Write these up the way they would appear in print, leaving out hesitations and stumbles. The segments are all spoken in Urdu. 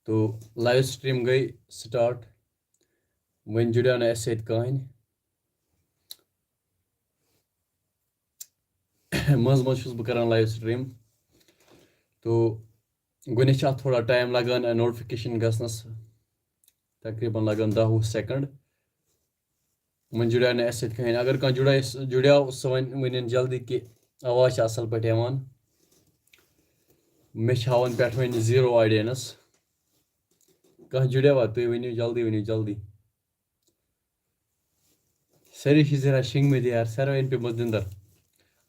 تو لائیو سٹریم گئی سٹارٹ ون جڑیو نہٕ اَسہِ سۭتۍ کٕہٕنۍ منٛزٕ منٛزٕ چھُس بہٕ کران لایِو سٹریم تو گۄڈنٮ۪تھ چھِ اَتھ تھوڑا ٹایم لگان نوٹفِکیشن گژھنَس تقریٖباً لگان 10-20 سیکنڈ وۄنۍ جُڑیو نہٕ اَسہِ سۭتۍ کٕہٕنۍ اگر کانٛہہ جُڑیو سُہ ؤنِن جلدی کہِ آواز چھِ اَصٕل پٲٹھۍ یِوان مےٚ چھِ ہاوان پٮ۪ٹھ وۄنۍ 0 آڈینس کانٛہہ جُڑیوا تُہۍ ؤنِو جلدی سٲری چھِ ذرا شِنٛگمٕتۍ یار ساروٕیَن پیٚومُت نِندٕر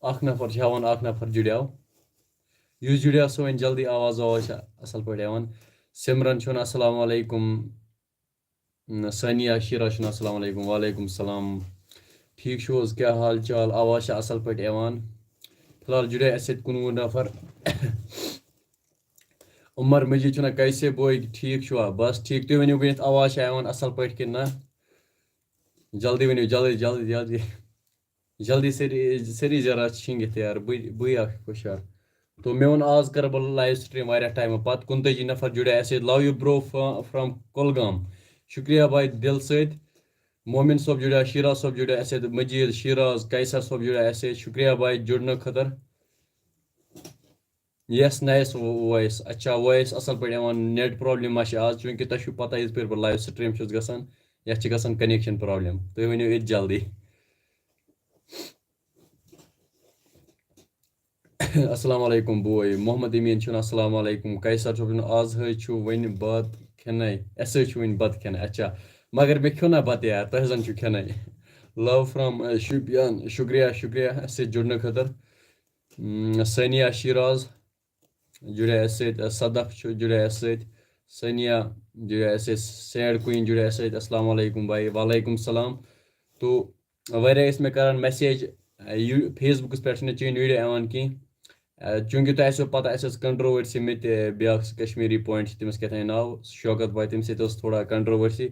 اکھ نفر چھِ ہاوان اکھ نفر جُڑیو یُس جُڑیو سُہ وۄنۍ جلدی آواز چھِ اَصٕل پٲٹھۍ یِوان سِمرن چھُ وَنان اَسَلامُ علیکُم سانیا شیرا چھُ وَنان اَسَلامُ علیکُم وعلیکُم السلام ٹھیٖک چھُو حظ کیٛاہ حال چال آواز چھِ اَصٕل پٲٹھۍ یِوان فی الحال جُڑے اَسہِ سۭتۍ 19 نفر عمر مجید چھُ وَنان کیسے بوے ٹھیٖک چھُوا بس ٹھیٖک تُہۍ ؤنِو گۄڈنٮ۪تھ آواز چھا یِوان اَصٕل پٲٹھۍ کِنہٕ نہ جلدی ؤنِو جلدی سٲری ذرا شِنٛگِتھ یار بٕے اکھ ہُشار تو مےٚ ووٚن آز کَرٕ بہٕ لایِو سٹریٖم واریاہ ٹایمہٕ پتہٕ 35 نفر جُڑے اَسہِ سۭتۍ لو یوٗ برو فرام کۄلگام شُکریہ بھاے دِل سۭتۍ مومِن صٲب جُڑیو شیٖراز صٲب جُڑیو اَسہِ سۭتۍ مجیٖد شیٖراز کیسر صٲب جُڑیو اَسہِ سۭتۍ شُکریہ بھائی جُڑنہٕ خٲطرٕ یس نایس وایِس اچھا وایِس اَصٕل پٲٹھۍ یِوان نیٹ پرابلِم ما چھِ آز چوٗنٛکہِ تۄہہِ چھُو پتہ یِژ پھِرِ بہٕ لایِو سٹریٖم چھُس گژھان یَتھ چھِ گژھان کَنیکشن پرابلِم تُہۍ ؤنِو ییٚتہِ جلدی السلام علیکُم بوے محمد امیٖن چھُ وَنان السلام علیکُم کیسر چھُ وَنان آز حظ چھُ وۄنۍ بتہٕ کھٮ۪نَے اَسہِ حظ چھُ وۄنۍ بتہٕ کھٮ۪نَے اچھا مگر مےٚ کھیوٚو نا بتہٕ یار تۄہہِ زَن چھُو کھٮ۪نَے لو فرام شُپیان شُکریہ اَسہِ سۭتۍ جُڑنہٕ خٲطرٕ سانیا شیٖراز جُڑے اَسہِ سۭتۍ صدف چھُ جُڑے اَسہِ سۭتۍ سانیا جُڑے اَسہِ سۭتۍ سیڈ کویِن جُڑے اَسہِ سۭتۍ السلام علیکُم بھائی وعلیکُم السلام تو واریاہ ٲسۍ مےٚ کران میسیج فیس بُکَس پٮ۪ٹھ چھِنہٕ چٲنۍ ویٖڈیو یِوان کینٛہہ چوٗنٛکہِ تۄہہِ آسیو پَتہ اَسہِ ٲس کنٹروؤرسی مےٚ تہِ بیٛاکھ کشمیٖری پویِنٹ چھِ تٔمِس کیٛاہ تانۍ ناو شوکت بھاے تَمہِ سۭتۍ ٲس تھوڑا کنٹروؤرسی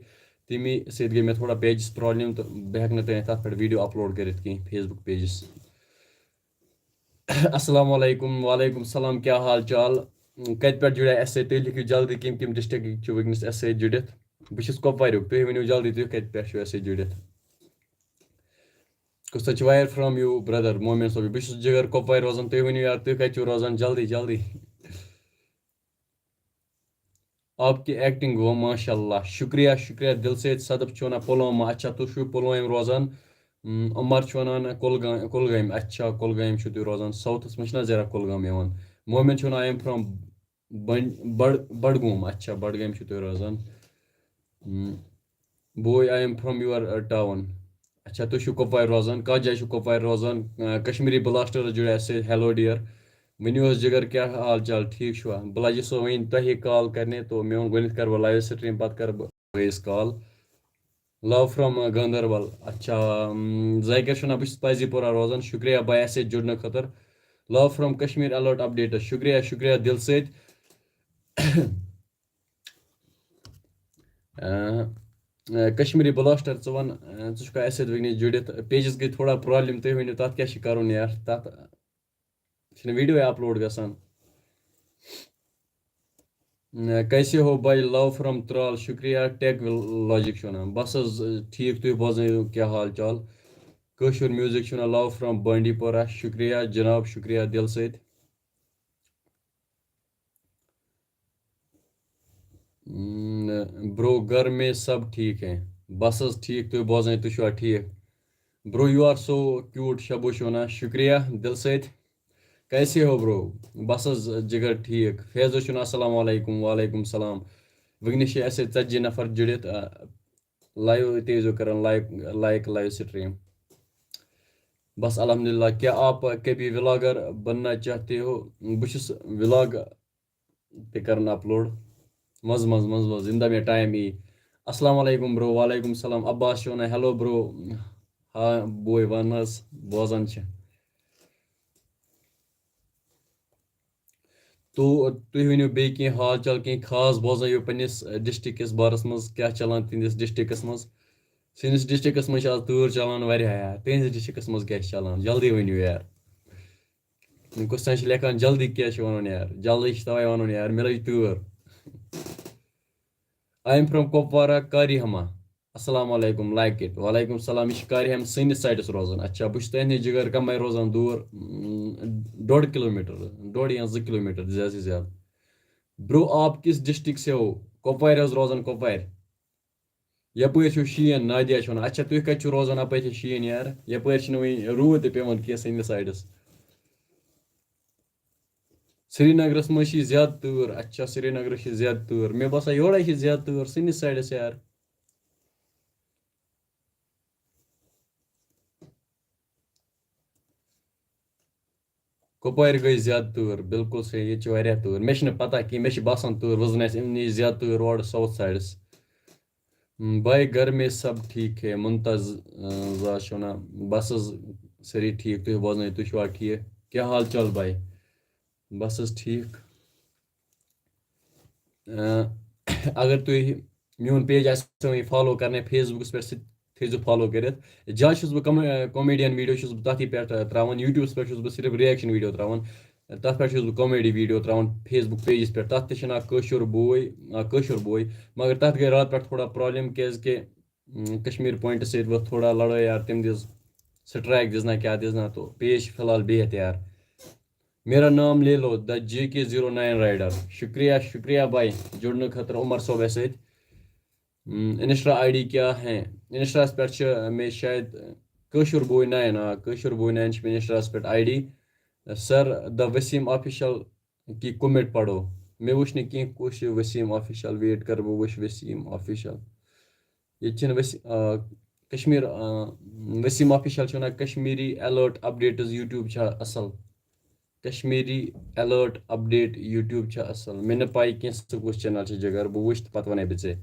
تَمی سۭتۍ گٔے مےٚ تھوڑا پیجَس پرٛابلِم تہٕ بہٕ ہٮ۪کہٕ نہٕ تۄہہِ تَتھ پٮ۪ٹھ ویٖڈیو اَپلوڈ کٔرِتھ کینٛہہ فیس بُک پیجَس السلام علیکُم وعلیکُم السلام کیٛاہ حال چال کَتہِ پٮ۪ٹھ جُڑے اَسہِ سۭتۍ تُہۍ لیکھِو جلدی کَمہِ ڈِسٹِرٛکٕکۍ چھِ وٕنۍکٮ۪نَس اَسہِ سۭتۍ جُڑِتھ بہٕ چھُس کۄپواریُک تُہۍ ؤنِو جلدی تُہۍ کَتہِ پٮ۪ٹھ چھِو اَسہِ سۭتۍ جُڑِتھ کُس چھِ wire from you brother Momin صٲب بہٕ چھُس جِگر کۄپوارِ روزان تُہۍ ؤنِو یار تُہۍ کَتہِ چھِو روزان جلدی آپ کی ایکٹِنٛگ گوٚو ماشاء اللہ شُکریہ دِل سۭتۍ صدف چھُ وَنان پُلوامہ اچھا تُہۍ چھُو پُلوامہِ روزان عمر چھُ وَنان کۄلگامہِ اچھا کۄلگامہِ چھُو تُہۍ روزان ساوُتھَس منٛز چھِنہ زیرا کۄلگام یِوان مومِن چھُ وَنان آی ایم فرٛام بڈگوم اچھا بڈگامہِ چھُو تُہۍ روزان بوے آی ایم فرٛام یور ٹاوُن اچھا تُہۍ چھِو کۄپوارِ روزان کَتھ جایہِ چھُو کۄپوارِ روزان کشمیٖری بلاسٹٲرٕز جُڑے اَسہِ سۭتۍ ہیلو ڈِیَر ؤنِو حظ جِگر کیٛاہ حال چال ٹھیٖک چھُوا بہٕ لَجہِ سو وۄنۍ تۄہے کال کَرنہِ تو مےٚ ووٚن گۄڈنٮ۪تھ کَرٕ بہٕ لایِو سٹریٖم پَتہٕ کَرٕ بہٕ بٲیِس کال لو فرٛام گاندربل اچھا ذایکر چھُ وَنان بہٕ چھُس پازی پورہ روزان شُکریہ بھاے اَسہِ سۭتۍ جُڑنہٕ خٲطرٕ لو فرٛام کشمیٖر الٲٹ اپڈیٹٕس شُکریہ دِل سۭتۍ کشمیٖری بلاسٹر ژٕ وَن ژٕ چھُکھا اَسہِ سۭتۍ وٕنکٮ۪نَس جُڑِتھ پیجَس گٔے تھوڑا پرٛابلِم تُہۍ ؤنِو تَتھ کیٛاہ چھِ کَرُن یار تَتھ چھِنہٕ ویٖڈیوے اَپلوڈ گژھان کیسے ہو بھائی لو فرٛام ترٛال شُکریہ ٹیک لاجِک چھُ وَنان بس حظ ٹھیٖک تُہۍ بوزنٲیِو کیٛاہ حال چال کٲشُر میوٗزِک چھُ وَنان لو فرٛام بانڈی پورہ شُکریہ جِناب شُکریہ دِل سۭتۍ برو گھر میں سب ٹھیک ہے بس حظ ٹھیٖک تُہۍ بوزنٲیِو تُہۍ چھُوا ٹھیٖک برو یوٗ آر سو کیوٗٹ شبو چھُ وَنان شُکریہ دِل سۭتۍ کیسے ہو برو بس حظ جِگر ٹھیٖک فیضو چھُ وَنان السلام علیکُم وعلیکُم السلام وٕنکٮ۪نَس چھِ اَسہِ سۭتۍ 40 نفر جُڑِتھ لایِو تہِ ٲسۍزیو کَران لایک لایِو سٹریٖم بس الحمدُاللہ کیٛاہ آپ کبھی ولاگر بننا چاہتے ہو بہٕ چھُس ولاگ تہِ کَران اَپلوڈ منٛزٕ ییٚمہِ دۄہ مےٚ ٹایم یی السلام علیکُم برو وعلیکُم السلام عباس چھُ وَنان ہیلو برو ہاں بوے وَن حظ بوزان چھِ تو تُہۍ ؤنِو بیٚیہِ کینٛہہ حال چال کینٛہہ خاص بوزنٲیِو پنٛنِس ڈِسٹِرٛکِس بارَس منٛز کیٛاہ چَلان تُہنٛدِس ڈِسٹِرٛکَس منٛز سٲنِس ڈِسٹِرٛکَس منٛز چھِ آز تۭر چَلان واریاہ یار تُہنٛدِس ڈِسٹِرٛکَس منٛز کیٛاہ چھِ چَلان جلدی ؤنِو یار کُس تانۍ چھِ لیکھان جلدی کیٛاہ چھِ وَنُن یار جلدی چھِ تَوَے وَنُن یار مےٚ لٔج تۭر آئی ایم فرام کپوارہ کاریہما السلام علیکم لائک اٹ وعلیکم السلام یہ چھِ کاریہم سٲنِس سایڈَس روزان اچھا بہٕ چھُس تُہنٛدِ جِگر کَمٕے روزان دوٗر 1.5 کِلوٗمیٖٹر 1.5 یا 2 کِلوٗمیٖٹر زیادٕ سے زیادٕ برو آپ کس ڈسٹرک سے ہو کۄپوارِ حظ روزان کۄپوارِ یپٲرۍ چھُ شیٖن نادیا چھِ وَنان اچھا تُہۍ کَتہِ چھِو روزان اَپٲرۍ شیٖن یار یپٲرۍ چھِنہٕ وٕنہِ روٗد تہِ پیٚوان کینٛہہ سٲنِس سایڈَس سرینگرس منٛز چھِ زیادٕ تۭر اچھا سرینگرس چھِ زیادٕ تۭر مےٚ باسان یورے چھِ زیادٕ تۭر سٲنِس سایڈَس یار کۄپوارِ گٔے زیادٕ تۭر بالکل صحیح ییٚتہِ چھِ واریاہ تۭر مےٚ چھِنہٕ پتہ کینٛہہ مےٚ چھِ باسان تۭر وۄزن آسہِ اَمہِ نِش زیادٕ تۭر اورٕ ساوُتھ سایڈَس بھائی گھر میں سب ٹھیک ہے منتظا چھِ وَنان بس حظ سٲری ٹھیٖک تُہۍ بوزنٲیِو تُہۍ چھِوا ٹھیٖک کیٛاہ حال چال بھائی بس حظ ٹھیٖک اگر تُہۍ میون پیج آسہِ وۄنۍ فالو کَرنَے فیس بُکَس پٮ۪ٹھ سُہ تہِ تھٲیزیو فالو کٔرِتھ زیادٕ چھُس بہٕ کومیڈِیَن ویٖڈیو چھُس بہٕ تَتھی پٮ۪ٹھ ترٛاوان یوٗٹیوٗبَس پٮ۪ٹھ چھُس بہٕ صرف رِیَکشَن ویٖڈیو ترٛاوان تَتھ پٮ۪ٹھ چھُس بہٕ کومیڈی ویٖڈیو ترٛاوان فیس بُک پیجَس پٮ۪ٹھ تَتھ تہِ چھِ ناو کٲشُر بوے مگر تَتھ گٔے راتہٕ پٮ۪ٹھ تھوڑا پرٛابلِم کیٛازِکہِ کشمیٖر پویِنٛٹہٕ سۭتۍ وۄتھ تھوڑا لڑٲے یار تٔمۍ دِژ سٹرائک دِژنا کیٛاہ دِژنا تو پیج چھِ فِلحال بِہِتھ یار میرا نام لے لو دا JK09 رائڈر شُکریہ شُکریہ بھائی جُڑنہٕ خٲطرٕ عمر صٲبَس سۭتۍ انسٹا آی ڈی کیٛاہ ہے انسٹاہَس پٮ۪ٹھ چھِ مےٚ شاید کٲشُر بوے 9 کٲشُر بوے 9 چھِ مےٚ انسٹاہَس پٮ۪ٹھ I D sir the Waseem official کی کومنٹ پڑھو مےٚ وٕچھ نہٕ کینٛہہ کُس چھُ ؤسیٖم آفِشَل ویٹ کَرٕ بہٕ وٕچھِ ؤسیٖم آفِشَل ییٚتہِ چھِنہٕ کشمیٖر ؤسیٖم آفِشَل چھِ وَنان کشمیٖری الٲرٹ اَپڈیٹٕز یوٗٹیوٗب چھا اَصٕل کشمیٖری الٲرٹ اَپڈیٹ یوٗٹیوٗب چھا اَصٕل مےٚ نہٕ پَے کینٛہہ سُہ کُس چَنَل چھِ جِگر بہٕ وٕچھِ تہٕ پَتہٕ وَنَے بہٕ ژےٚ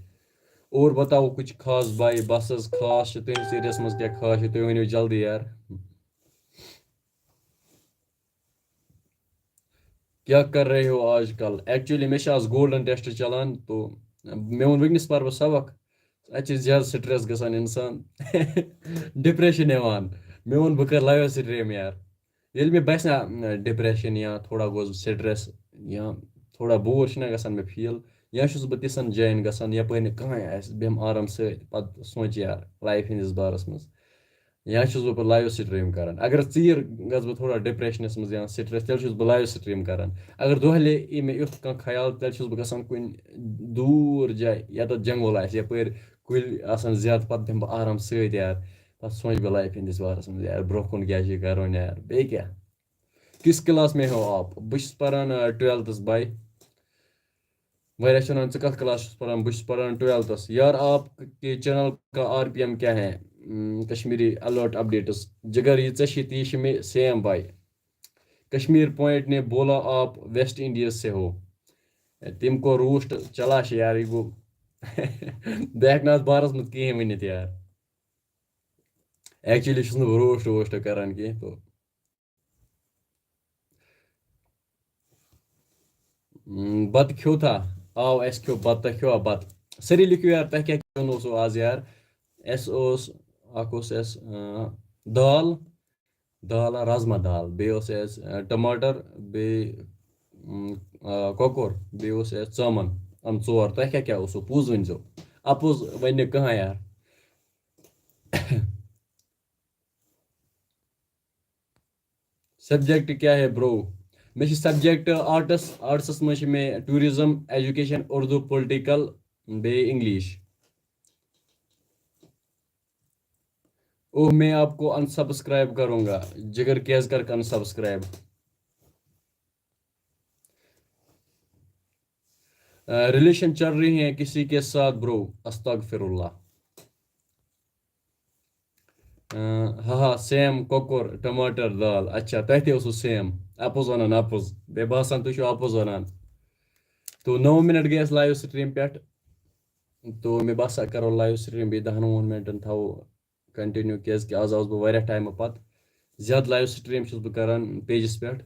اور بتاو کچھ خاص بھائی بس حظ خاص چھِ تُہٕنٛدِس ایریاہَس منٛز کیٛاہ خاص چھِ تُہۍ ؤنِو جلدی یار کیا کر رہے ہو آج کل ایکچُؤلی مےٚ چھِ آز گولڈن ٹیسٹ چلان تو مےٚ ووٚن وٕنکٮ۪نَس پَرٕ بہٕ سبق اَتہِ چھِ زیادٕ سٹرٛٮ۪س گژھان اِنسان ڈِپریشن یِوان مےٚ ووٚن بہٕ کَرٕ لایِو سٹریٖم یار ییٚلہِ مےٚ باسہِ نا ڈِپریشن یا تھوڑا گوٚژھ سٹرٛٮ۪س یا تھوڑا بور چھِنہ گژھان مےٚ فیٖل یا چھُس بہٕ تِژھن جایَن گژھان یَپٲرۍ نہٕ کٕہٕنۍ آسہِ بیٚہمہٕ آرام سۭتۍ پَتہٕ سونٛچہِ یار لایفہِ ہِنٛدِس بارَس منٛز یا چھُس بہٕ پَتہٕ لایِو سٹریٖم کَران اگر ژیٖر گژھٕ بہٕ تھوڑا ڈِپریشنَس منٛز یا سٹرٛٮ۪س تیٚلہِ چھُس بہٕ لایِو سٹریٖم کَران اگر دۄہلے یی مےٚ یُتھ کانٛہہ خیال تیٚلہِ چھُس بہٕ گژھان کُنہِ دوٗر جایہِ ییٚتَتھ جنٛگُل آسہِ یَپٲرۍ کُلۍ آسان زیادٕ پَتہٕ بیٚہمہٕ بہٕ آرام سۭتۍ یار پَتہٕ سونٛچہٕ بہٕ لایفہِ ہِنٛدِس بارَس منٛز یار برونٛہہ کُن کیٛاہ چھِ کَرُن یار بیٚیہِ کیٛاہ کِس کلاس میں ہو آپ بہٕ چھُس پَران 12تھَس بھائی واریاہ چھِ وَنان ژٕ کَتھ کلاس چھُس پَران بہٕ چھُس پَران 12تھَس یار آپ کے چینل کا RPM کیا ہے کشمیٖری الٲرٹ اپڈیٹٕس جِگر یہِ ژےٚ چھِ تی چھِ مےٚ سیم بھائی کشمیٖر پویِنٹ نے بولا آپ ویسٹ انڈیز سے ہو تٔمۍ کوٚر روٗسٹ چلاش یار یہِ گوٚو بہٕ ہٮ۪کہٕ نہٕ اَتھ بارَس منٛز کِہیٖنۍ ؤنِتھ یار ایکچُؤلی چھُس نہٕ بہٕ روسٹ ووسٹ کَران کینٛہہ تو بَتہٕ کھیوٚو تھا آو اَسہِ کھیوٚو بَتہٕ تۄہہِ کھیوٚوا بَتہٕ سٲری لیکھِو یار تۄہہِ کیٛاہ کھیوٚن اوسوُ آز یار اَسہِ اوس اَکھ اوس اَسہِ دال رازما دال بیٚیہِ اوس اَسہِ ٹماٹر بیٚیہِ کۄکُر بیٚیہِ اوس اَسہِ ژامَن یِم 4 تۄہہِ کیٛاہ کیٛاہ اوسوُ پوٚز ؤنۍزیو اَپُز وَنہِ نہٕ کٕہٕنۍ یار سبجیکٹ کیٛاہ ہے برو مےٚ چھِ سبجیکٹ آرٹسَس منٛز چھِ مےٚ ٹوٗرِزٕم ایجوکیشن اردوٗ پُلٹِکل بیٚیہِ اِنگلِش اوہ میں آپ کو انسبسکرائب کروں گا جگر کیٛازِ کَرکھ انسبسکرائب ریلیشن چل رہی ہیں کسی کے ساتھ برو استغفر اللہ ہاں سیم کۄکُر ٹماٹر دال اچھا تۄہہِ تہِ اوسوُ سیم اَپُز وَنان اَپُز بیٚیہِ باسان تُہۍ چھِو اَپُز وَنان تو 9 مِنٹ گٔے اَسہِ لایِو سٹریٖم پٮ۪ٹھ تو مےٚ باسان کَرو لایِو سٹریٖم بیٚیہِ 10-20 مِنٹَن تھاوو کَنٹِنیوٗ کیٛازِکہِ آز آوُس بہٕ واریاہ ٹایمہٕ پَتہٕ زیادٕ لایِو سٹریٖم چھُس بہٕ کَران پیجَس پٮ۪ٹھ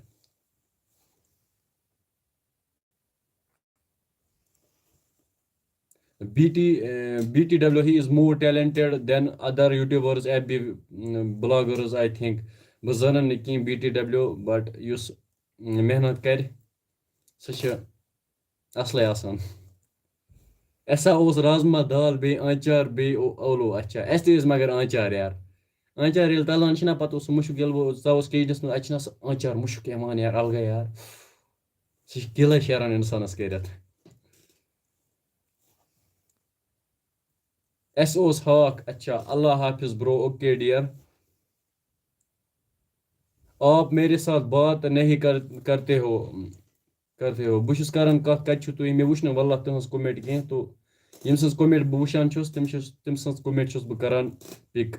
BTW he is more talented than other YouTubers FB bloggers I think بہٕ زانَن نہٕ کینٛہہ BTW بٹ یُس محنت کَرِ سُہ چھِ اَصلٕے آسان ایسا اوس رازما دال بے آنچار بے اولو اچھا اَسہِ تہِ ٲسۍ مگر آنچار یار آنچار ییٚلہِ تَلان چھِنا پَتہٕ اوس سُہ مُشُک ییٚلہِ بہٕ ژاوُس کِچنَس منٛز اَتہِ چھِنا سُہ آنچار مُشُک یِوان یار الگٕے یار سُہ چھِ دِلے شیران اِنسانَس کٔرِتھ اَسہِ اوس ہاکھ اچھا اللہ حافظ برو اوکے ڈیئر آپ میرے ساتھ بات نہیں کرتے ہو بہٕ چھُس کران کَتھ کَتہِ چھُو تُہۍ مےٚ وٕچھ نہٕ واللہ تُہٕنٛز کومٮ۪نٹ کینٛہہ تو ییٚمہِ سٕنٛز کومٮ۪نٹ بہٕ وٕچھان چھُس تٔمۍ سٕنٛز کومٮ۪نٹ چھُس بہٕ کران پِک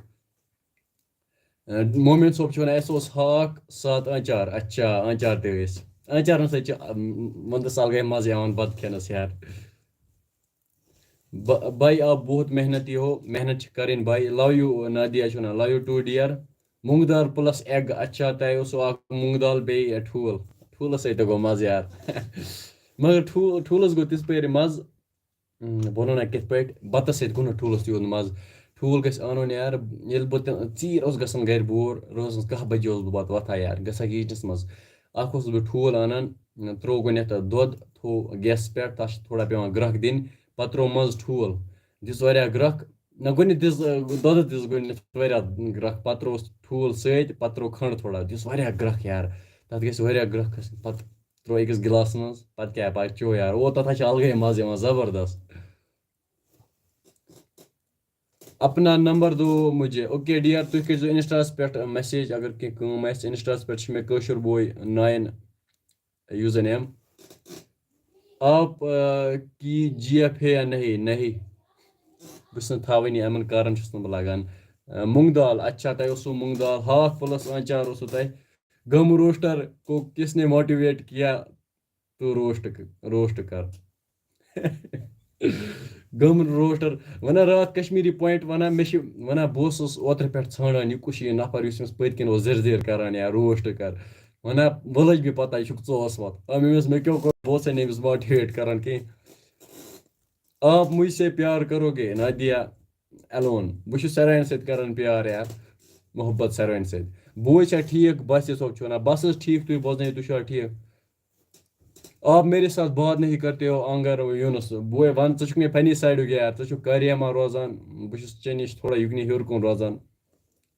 مومن صٲب چھُ وَنان اَسہِ اوس ہاکھ ساتھ آنچار اچھا آنچار تہِ ٲسۍ آنچارَن سۭتۍ چھِ وَندَس الگٕے مَزٕ یِوان بَتہٕ کھٮ۪نَس یار بھائی آپ بہت محنتی ہو محنت چھِ کَرٕنۍ بھائی لو یوٗ نادیا چھِ وَنان لو یوٗ ٹوٗ ڈِیَر مونٛگ دال پٕلس ایگ اچھا تۄہہِ اوسوُ اکھ مونٛگ دال بیٚیہِ ٹھوٗل ٹھوٗلَس سۭتۍ تہِ گوٚو مَزٕ یار مگر ٹھوٗلَس گوٚو تِژ پھِرِ مَزٕ بہٕ وَنو نہ کِتھ پٲٹھۍ بَتَس سۭتۍ گوٚو نہٕ ٹھوٗلَس تیوٗت مَزٕ ٹھوٗل گژھِ اَنُن یار ییٚلہِ بہٕ ژیٖر اوس گژھان گَرِ بور روزان کاہ بَجے اوسُس بہٕ پَتہٕ وۄتھان یار گژھان کِچنَس منٛز اَکھ اوسُس بہٕ ٹھوٗل اَنان ترٛوو گۄڈنٮ۪تھ دۄد تھوٚو گیسَس پٮ۪ٹھ تَتھ چھِ تھوڑا پٮ۪وان گرٛٮ۪کھ دِنۍ پَتہٕ ترٛوو منٛزٕ ٹھوٗل دِژ واریاہ گرٛٮ۪کھ نہ گۄڈنٮ۪تھ دِژ دۄدَس دِژ گۄڈنٮ۪تھ واریاہ گرٛٮ۪کھ پَتہٕ ترٛووُس ٹھوٗل سۭتۍ پَتہٕ ترٛوو کھَنٛڈ تھوڑا دِژ واریاہ گرٛٮ۪کھ یار تَتھ گژھِ واریاہ گرٛٮ۪کھ کھَسٕنۍ پَتہٕ ترٛوو أکِس گِلاسَس منٛز پَتہٕ کیٛاہ پَتہٕ چیوٚو یار تَتھ حظ چھِ الگٕے مَزٕ یِوان زبردست اپنا نمبر دو مجھے اوکے ڈیئر تُہۍ کٔرۍزیو اِنسٹاہَس پٮ۪ٹھ میسیج اگر کینٛہہ کٲم آسہِ اِنسٹاہَس پٮ۪ٹھ چھِ مےٚ کٲشُر بوے 9 یوٗزر نیم آپ کی جی ایف ہے یا نہیں نہیں بہٕ چھُس نہٕ تھاوٲنی یِمَن کارَن چھُس نہٕ بہٕ لگان مونٛگ دال اچھا تۄہہِ اوسوُ مونٛگ دال ہاکھ پٕلس آنچار اوسوُ تۄہہِ گم روسٹر کو کس نے موٹیویٹ کیا تو روسٹ کر گم روسٹر وَنان راتھ کشمیٖری پویِنٹ وَنان مےٚ چھِ وَنان بہٕ اوسُس اوترٕ پٮ۪ٹھ ژھانڈان یہِ کُس چھُ یہِ نفر یُس أمِس پٔتۍ کِنۍ اوس زِر زِر کران یا روسٹ کر وَنان وۄنۍ لٔج مےٚ پتہ یہِ چھُکھ ژٕ اوسمُت مےٚ کیوں کوٚر بہٕ اوسَے نہٕ أمِس ماٹِویٹ کران کینٛہہ آپ مجھ سے پیار کرو گے نادیا ایلون بہٕ چھُس ساروِیَن سۭتۍ کران پیار یار محبت ساروِیَن سۭتۍ بوے چھا ٹھیٖک باسِط صٲب چھُ وَنان بس حظ ٹھیٖک تُہۍ بوزنٲیِو تُہۍ چھُوا ٹھیٖک آپ میرے ساتھ بات نہیں کرتے ہو آنگر یوٗنس بوے وَن ژٕ چھُکھ مےٚ پنٛنی سایڈُک یار ژٕ چھُکھ کاریاما روزان بہٕ چھُس ژےٚ نِش تھوڑا یُکنہِ ہیوٚر کُن روزان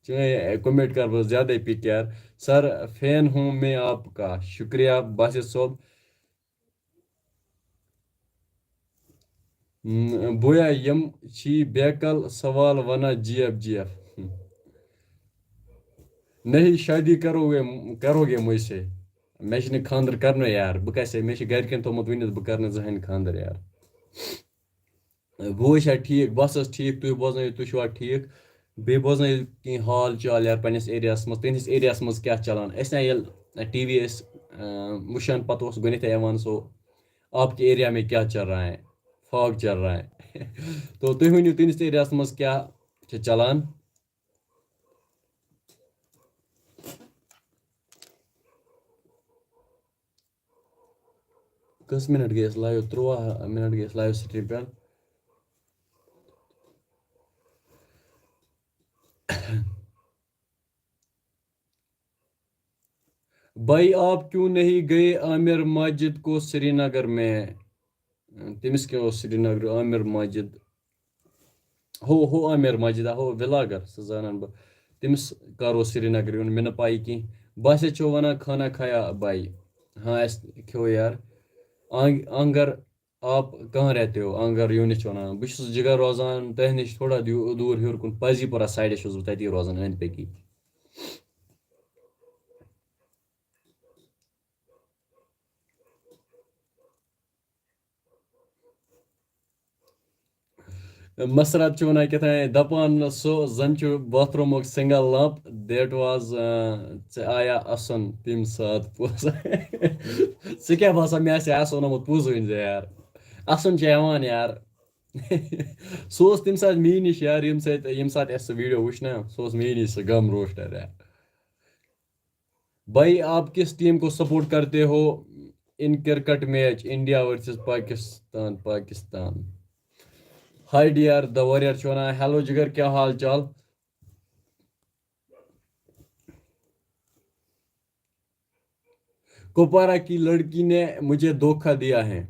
چٲنۍ کومٮ۪نٹ کَرٕ بہٕ زیادَے پِک یار سر فین ہوں میں آپ کا شُکریہ باسِط صٲب بویا یِم چھی بیکل سوال وَنان جی ایف نہیں شادی کرو گے مجھ سے مےٚ چھِنہٕ خاندر کرنُے یار بہٕ کَسے مےٚ چھِ گرِکٮ۪ن تھوٚومُت ؤنِتھ بہٕ کرٕ نہٕ زٕہٕنۍ خاندر یار بوے چھا ٹھیٖک بس حظ ٹھیٖک تُہۍ بوزنٲیِو تُہۍ چھُوا ٹھیٖک بیٚیہِ بوزنٲیِو کینٛہہ حال چال یار پنٛنِس ایریاہَس منٛز تُہٕنٛدِس ایریاہَس منٛز کیٛاہ چلان أسۍ نا ییٚلہِ ٹی وی ٲسۍ وٕچھان پَتہٕ اوس گۄڈنٮ۪تھٕے یِوان سُہ آپ کے ایریا میں کیا چل رہا ہے فاگ چل رہا ہے تو تُہۍ ؤنِو تُہٕنٛدِس ایریاہَس منٛز کیٛاہ چھِ چلان کٔژ مِنٹ گٔے اَسہِ لایِو 13 مِنٹ گٔے اَسہِ لایِو سِٹرٛیٖم پٮ۪ٹھ بھائی آپ کیوں نہیں گئے عامر ماجد کو سری نگر میں تٔمِس کیٛاہ اوس سرینگر عامر ماجد ہو عامر ماجد ہو وِلاگر سُہ زانان بہٕ تٔمِس کر اوس سرینگر یُن مےٚ نہٕ پَیی کینٛہہ باسے چھو وَنان کھانا کھایا بھائی ہاں اَسہِ کھیوٚو یار آنگر آپ کہاں رہتے ہو آنگر یوٗنِس چھِ وَنان بہٕ چھُس جِگر روزان تۄہہِ نِش تھوڑا دوٗر ہیوٚر کُن پازی پورہ سایڈَس چھُس بہٕ تَتی روزان أنٛدۍ پٔکی مسرات چھُ وَنان کیٛاہ تام دَپان سُہ زَن چھُ باتھروٗمُک سِنگل لمپ دیٹ واز ژےٚ آیا اَسُن تَمہِ ساتہٕ پوٚز ژٕ کیٛاہ باسان مےٚ آسہِ اَسُن آمُت پوٚز ؤنۍ زِ یار اَسُن چھُ یِوان یار سُہ اوس تَمہِ ساتہٕ میٚیہِ نِش یار ییٚمہِ ساتہٕ اَسہِ سُہ ویٖڈیو وٕچھ نا سُہ اوس میٚیہِ نِش سُہ گم روسٹر یار بھائی آپ کس ٹیم کو سپورٹ کرتے ہو in cricket match India versus Pakistan hi dear the warrior چھُ وَنان ہیلو جگر کیا حال چال کوپوارا کی لڑکی نے مجھے دھوکہ دیا ہے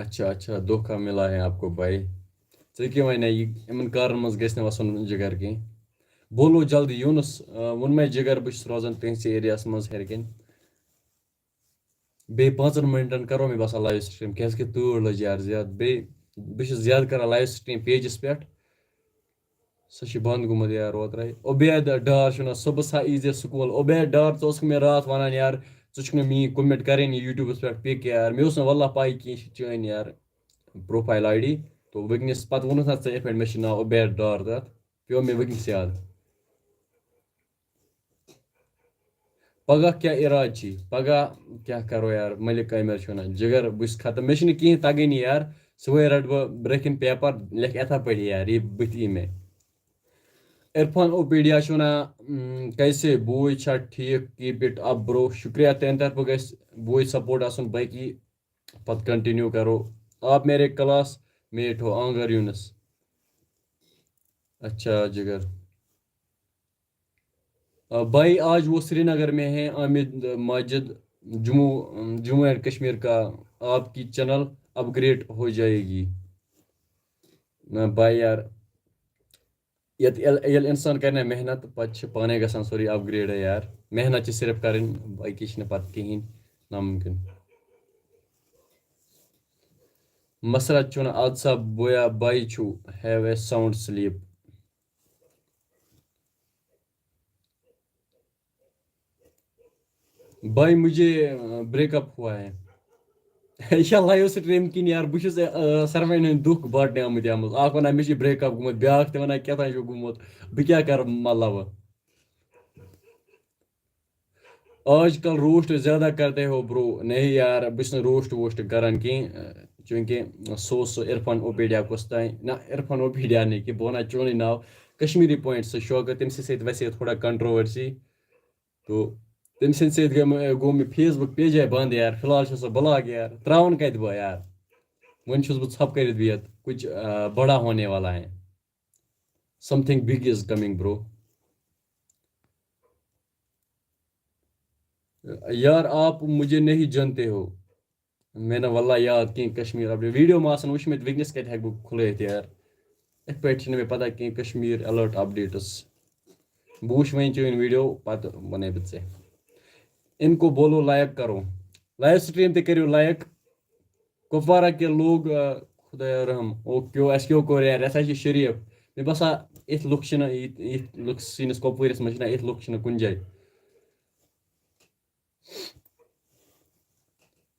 اچھا اچھا دھوکہ ملا ہے آپ کو بھائی. ژےٚ کیٛاہ وَنے یہِ یِمن کارن منٛز گژھِ نہٕ وَسُن جِگر کینٛہہ. بولو جلدی یوٗنس ووٚن مےٚ جِگر بہٕ چھُس روزان تُہنٛدسٕے ایریاہس منٛز ہیٚرِ کَنۍ. بیٚیہِ 5 مِنٹن کرو مےٚ باسان لایو سٹریٖم کیٛازِکہِ تۭر لٔج یار زیادٕ. بیٚیہِ بہٕ چھُس زیادٕ کران لایو سٹریٖم پیجس پٮ۪ٹھ. سُہ چھُ بنٛد گوٚمُت یار اوترَے. عُبید ڈار چھُ ونان صُبحس ہا ییٖزِ سکوٗل. عُبید ڈار ژٕ اوسُکھ مےٚ راتھ وَنان یار ژٕ چھُکھ نہٕ میٛٲنۍ کوٚمٮ۪نٹ کَرٲنی یوٗٹیوٗبَس پٮ۪ٹھ پِک یار. مےٚ اوس نہٕ واللہ پاے کینٛہہ یہِ چھِ چٲنۍ یار پروفایل آی ڈی. تو وٕنکٮ۪نس پتہٕ ووٚنُتھ نہ ژےٚ یِتھ پٲٹھۍ مےٚ چھُ ناو عُبید ڈار تَتھ پیوٚو مےٚ وٕنکٮ۪نس یاد. پگہہ کیٛاہ اِرادٕ چھی پگہہ کیٛاہ کرو یار ملک عامر چھُ وَنان جِگر بہٕ چھُس ختم مےٚ چھُنہٕ کِہیٖنۍ تگٲنی یار. صُبحٲے رَٹہٕ بہٕ برٛونٛہہ کِنۍ پیپر لیکھِ یِتھے پٲٹھۍ یار یہِ بٕتھِ یی مےٚ. عرفان اوپیڈیا چھُ وَنان کیسے بوے چھا ٹھیٖک کیٖپ اِٹ اپ برو. شُکریہ تُہنٛدِ طرفہٕ گژھِ بوے سپوٹ آسُن باقی پتہٕ کنٹِنیو کرو. آپ میرے کلاس میٹ ہو آنگر یونس. اچھا جگر بھائی آج وہ سری نگر میں ہیں عامد ماجد جموں اینڈ کشمیر کا. آپ کی چینل اپ گریڈ ہو جائے گی. بھائی یار ییٚلہِ اِنسان کرِ نا محنت پتہٕ چھِ پانے گژھان سورُے اپ گریڈ یار. محنت چھِ صرف کَرٕنۍ باقی چھِنہٕ پتہٕ کِہیٖنۍ نامُمکِن. مسرت چھُ وَنان آد سا بویا بائی چھُ ہیو اے ساؤنڈ سلیپ. بھائی مجھے بریک اپ ہوا ہے. یہِ چھا لایو سٹریٖم کِنۍ یار بہٕ چھُس ساروٕے ہٕنٛدۍ دُکھ بانٹنہِ آمٕتۍ یتھ منٛز. اکھ وَنان مےٚ چھُ بریک اپ گوٚمُت بیاکھ تہِ وَنان کیٛاہ تام چھُ گوٚمُت. بہٕ کیٛاہ کرٕ مطلب آج کل روسٹ زیادہ کرتے ہو برو. نہیں یار بہٕ چھُس نہٕ روسٹ ووسٹ کران کینٛہہ چوٗنٛکہِ سُہ اوس سُہ عرفان اوپیڈیا کُس تانۍ نہ عرفان اوپیڈیا نہٕ کینٛہہ بہٕ وَنان چونُے ناو کشمیٖری پویِنٹ سُہ شوکت تٔمۍ سٕنٛدِ سۭتۍ ویسے تھوڑا کنٹروؤرسی تو تٔمۍ سٕنٛدِ سۭتۍ گوٚو مےٚ فیس بُک پیجے بنٛد یار. فِلحال چھُ سُہ بلاک یار تراوُن کَتہِ بہٕ یار. وۄنۍ چھُس بہٕ ژھۄپہٕ کٔرِتھ بِہِتھ کچھ بڑا ہونے والا ہے. Some thing big is coming برو. یار آپ مجھے نہیں جانتے ہو. مےٚ نہٕ واللہ یاد کینٛہہ کشمیٖر اپڈیٹ ویٖڈیو ما آسان وٕچھمٕتۍ وٕنکٮ۪نس کَتہِ ہٮ۪کہٕ بہٕ کھُلٲیِتھ یار. یِتھ پٲٹھۍ چھِنہٕ مےٚ پتہ کینٛہہ کشمیٖر الرٹ اپڈیٹس. بہٕ وٕچھِ وۄنۍ چٲنۍ ویٖڈیو پتہٕ وَنَے بہٕ ژےٚ. ان کو بولو لایک کرو. لایو سٹریٖم تہِ کٔرِو لایک. کپوارہ کے لوگ خدایا رحم او کیو اَسہِ کیٛاہ کوٚر یار یہِ ہسا چھِ شریٖف. مےٚ باسان یِتھ لُکھ چھِنہٕ یِتھ لُکھ سٲنِس کۄپوٲرِس منٛز چھِنہ یِتھ لُکھ چھِنہٕ کُنہِ جایہِ.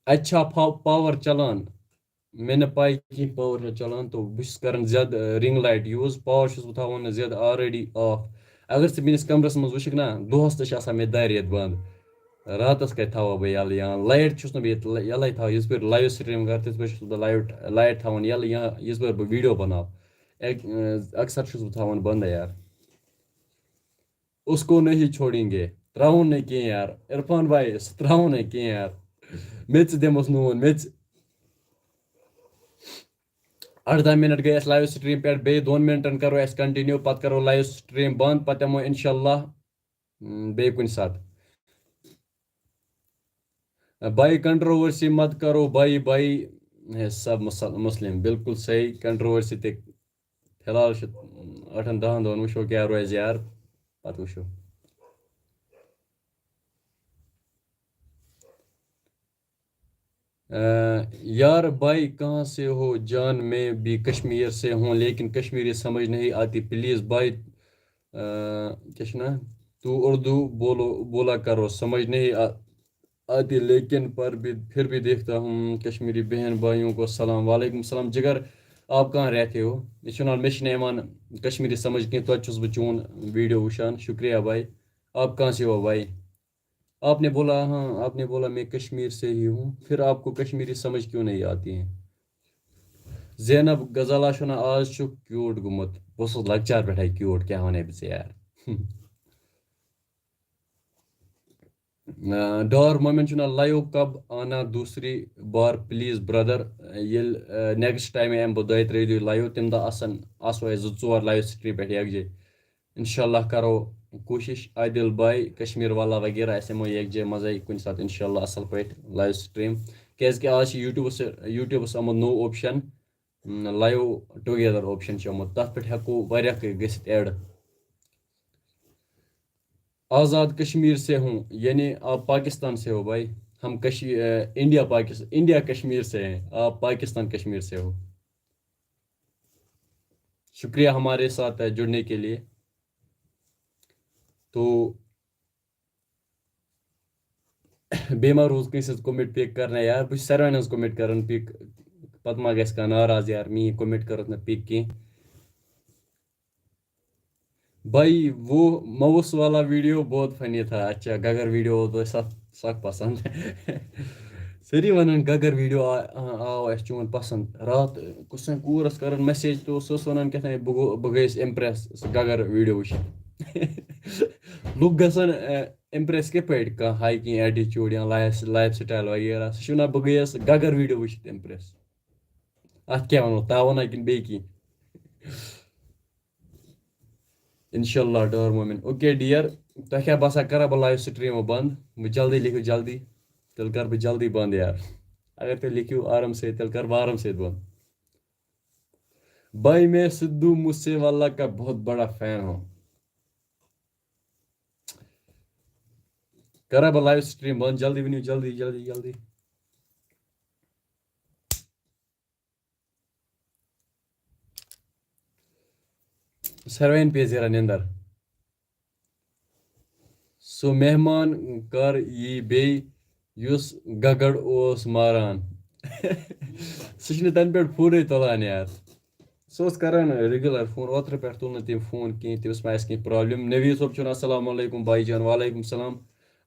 اَتہِ چھا پاور چلان. مےٚ نہٕ پاے کینٛہہ پاور چھا چلان تو بہٕ چھُس کران زیادٕ رِنگ لایٹ یوٗز. پاور چھُس بہٕ تھاوان زیادٕ آلریڈی آف. اگر ژٕ میٲنِس کمرس منٛز وٕچھکھ نا دۄہس تہِ چھِ آسان مےٚ دارِ ییٚتہِ بنٛد. راتس کتہِ تھاوو بہٕ یَلہٕ یا لایٹ چھُس نہٕ بہٕ ییٚتہِ یَلے تھاوان یِژ پھِر لایو سٹریٖم کرٕ تِژ پھِر چھُس بہٕ لایٹ تھاوان یَلہٕ یا یِژ پھِر بہٕ ویٖڈیو بناو. اکثر چھُس بہٕ تھاوان بنٛدے یار. اس کو نہیں چھوڑیں گے تراوُن نہٕ کینٛہہ یار. عرفان بھائی سُہ تراوُن نہٕ کینٛہہ یار. میٚژِ دِموس نوٗن میٚژِ. 18 منٹ گٔے اَسہِ لایو سٹریٖم پٮ۪ٹھ بیٚیہِ 2 منٹن کرو أسۍ کنٹِنیو پتہٕ کرو لایو سٹریٖم بنٛد پتہٕ یِمو انشاء اللہ بیٚیہِ کُنہِ ساتہٕ. بھائی کنٹروورسی مت کرو بھائی بھائی ہے سب مسلم. بالکل صحیح کنٹروورسی تہِ فِلحال چھُ 8-10 دۄہن وٕچھو کیٛاہ روزِ یار پتہٕ وٕچھو. یار بھائی کہاں سے ہو جان میں بھی کشمیر سے ہوں لیکن کشمیری سمجھ نہیں آتی پلیز بھائی. کیا چھُ نا تو اردو بولا کرو سمجھ نہیں آتی لیکن پھر بھی دیکھتا ہوں. کشمیری بہن بھائیوں کو سلام. وعلیکم السلام جگر آپ کہاں رہتے ہو. مےٚ چھُ وَنان مےٚ چھِنہٕ یِوان کشمیری سمجھ کینٛہہ توتہِ چھُس بہٕ چون ویٖڈیو وٕچھان. شُکریہ بھائی. آپ کہاں سے ہو بھائی. آپ نے بولا ہاں آپ نے بولا میں کشمیر سے ہی ہوں پھر آپ کو کشمیری سمجھ کیوں نہیں آتی ہیں. زینب غزالہ چھُ وَنان آز چھُ کیوٗٹ گوٚمُت. بہٕ اوسُس لۄکچار پٮ۪ٹھَے کیوٗٹ کیٛاہ وَنَے بہٕ ژےٚ یار. ڈار مومنٹ چھُ وَنان لایو کب آنا دوسری بار پلیٖز برٛدر. ییٚلہِ نیکسٹ ٹایم یِمہٕ بہٕ 2-3 دۄہہِ لایو تَمہِ دۄہ آسو أسۍ 2-4 لایو سٹریٖم پٮ۪ٹھ یکجاہ. انشاء اللہ کرو کوٗشِش عادل باے کشمیٖر والا وغیرہ أسۍ یِمو یکجاہ منٛزَے کُنہِ ساتہٕ انشاء اللہ اَصٕل پٲٹھۍ لایو سٹریٖم کیٛازِکہِ آز چھِ یوٗٹیوٗبَس آمُت نوٚو اوپشَن لایِو ٹُگیدَر اوپشَن چھِ آمُت تَتھ پٮ۪ٹھ ہٮ۪کو واریاہ گٔژھِتھ ایڈ آزاد کشمیر سے ہوں یعنی آپ پاکستان سے ہو بھائی ہم انڈیا کشمیر سے ہیں آپ پاکستان کشمیر سے ہو شکریہ ہمارے ساتھ جڑنے کے لیے تو بیٚیہِ ما روٗز کٲنٛسہِ ہٕنٛز کوٚمٮ۪نٹ پِک کرنَے یار بہٕ چھُس ساروِین ہٕنٛز کوٚمٮ۪نٹ کران پِک پتہٕ ما گژھِ کانٛہہ ناراض یار میٛٲنۍ کوٚمٮ۪نٹ کٔرٕکھ نہٕ پِک کینٛہہ بھائی وہ موس والا ویڈیو بہت فنی تھا اچھا گگر ویڈیو اوس سخ پسنٛد سٲری وَنان گگر ویڈیو آو اَسہِ چون پسنٛد راتھ کُس تام کوٗر ٲس کران میسیج تہٕ سۄ ٲس وَنان کیٛاہ تام بہٕ گٔیَس اِمپرٛٮ۪س سُہ گگر ویڈیو وٕچھِتھ لُکھ گژھان اِمپرٛٮ۪س کِتھ پٲٹھۍ کانٛہہ ہایکِنٛگ ایٹِچوٗڈ یا لایف سٹایل وغیرہ سُہ چھُ وَنان بہٕ گٔیَس گگر ویڈیو وٕچھِتھ اِمپرٛٮ۪س اَتھ کیٛاہ وَنو تاوَنا کِنہٕ بیٚیہِ کینٛہہ اِنشاء اللہ ڈار مومِن اوکے ڈِیَر تۄہہِ کیٛاہ باسان کَرا بہٕ لایِو سٹریٖم بنٛد بہٕ جلدی لیکھِو جلدی تیٚلہِ کَرٕ بہٕ جلدی بنٛد یار اگر تُہۍ لیکھِو آرام سۭتۍ تیٚلہِ کَرٕ بہٕ آرام سۭتۍ بنٛد بھائی میں سدھو موسے والا کا بہت بڑا فین ہوں کرا بہٕ لایِو سٹریٖم بنٛد جلدی ؤنِو جلدی جلدی جلدی ساروِین پیٚیہِ زیرا نِندر سُہ مہمان کر یی بیٚیہِ یُس گگر اوس ماران سُہ چھُنہٕ تَنہٕ پٮ۪ٹھ فونٕے تُلان یار سُہ اوس کران رِگیوٗلر فون اوترٕ پٮ۪ٹھ تُل نہٕ تٔمۍ فون کینٛہہ تٔمِس ما آسہِ کینٛہہ پرابلِم نویٖد صٲب چھُ السلام علیکم بائی جان وعلیکم السلام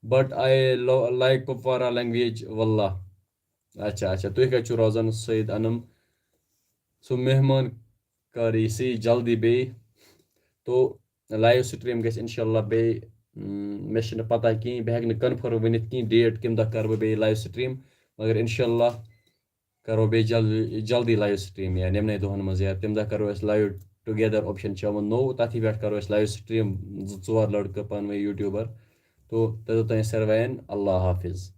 but I like Kupwara language واللہ اچھا اچھا تُہۍ کَتہِ چھُو روزان سعید انم سُہ مہمان کر یی جلدی بیٚیہِ تو لایِو سٹریٖم گژھِ اِنشاء اللہ بیٚیہِ مےٚ چھِنہٕ پتہ کِہیٖنۍ بہٕ ہٮ۪کہٕ نہٕ کنفٲرٕم ؤنِتھ کِہیٖنۍ ڈیٹ کَمہِ دۄہ کَرٕ بہٕ بیٚیہِ لایِو سٹریٖم مگر اِنشاء اللہ کرو بیٚیہِ جلدی لایِو سٹریٖم یا یِمنٕے دۄہَن منٛز یا تَمہِ دۄہ کرو أسۍ لایِو ٹُگیدر اوپشن چھُ آمُت نوٚو تَتھی پٮ۪ٹھ کرو أسۍ لایِو سٹریٖم 2-4 لڑکہٕ پانہٕ ؤنۍ یوٗٹیوٗبر تو توٚتام ساروِین اللہ حافظ